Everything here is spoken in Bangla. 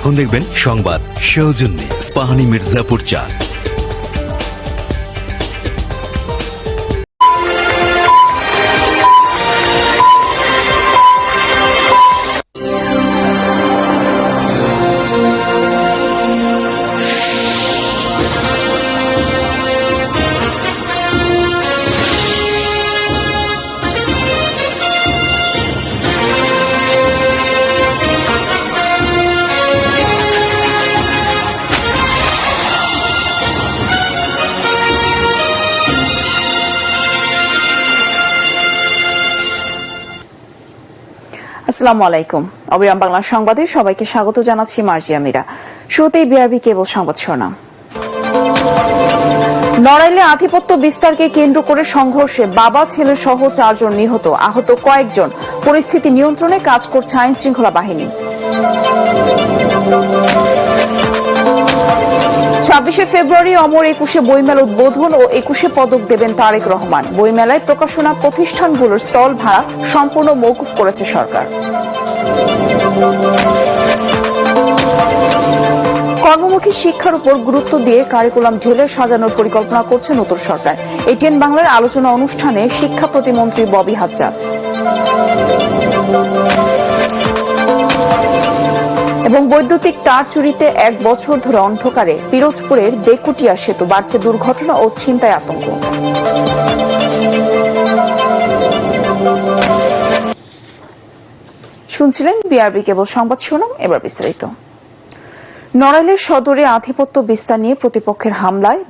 এখন দেখবেন সংবাদ সৌজন্যে স্পাহানি মির্জাপুর 4। আসসালামু আলাইকুম। অবিরাম বাংলা সংবাদে সবাইকে স্বাগত জানাচ্ছি মার্জিয়া মীরা। শুরুতেই বিআরবি কেবল সংবাদ শিরোনাম। নড়াইলে আধিপত্য বিস্তারকে কেন্দ্র করে সংঘর্ষে বাবা ছেলে সহ 4 জন নিহত, আহত কয়েকজন। পরিস্থিতি নিয়ন্ত্রণে কাজ করছে আইন শৃঙ্খলা বাহিনী। 26শে ফেব্রুয়ারি অমর 21শে বইমেলা উদ্বোধন ও 21শে পদক দেবেন তারেক রহমান। বইমেলায় প্রকাশনা প্রতিষ্ঠানগুলোর স্টল ভাড়া সম্পূর্ণ মওকুফ করেছে সরকার। কর্মমুখী শিক্ষার উপর গুরুত্ব দিয়ে কারিকুলাম ঢেলে সাজানোর পরিকল্পনা করছে নতুন সরকার। এটিএন বাংলার আলোচনা অনুষ্ঠানে শিক্ষা প্রতিমন্ত্রী ববি হাজ্জাজ এবং বৈদ্যুতিক তার চুরিতে 1 বছর ধরে অন্ধকারে পিরোজপুরের বেকুটিয়া সেতু, বাড়ছে দুর্ঘটনা ও ছিনতাই আতঙ্ক। শুনছিলেন বিআরবি কেবল সংবাদ শিরোনাম, এবার বিস্তারিত। নড়াইলের সদরে আধিপত্য বিস্তার নিয়ে প্রতিপক্ষের হামলায়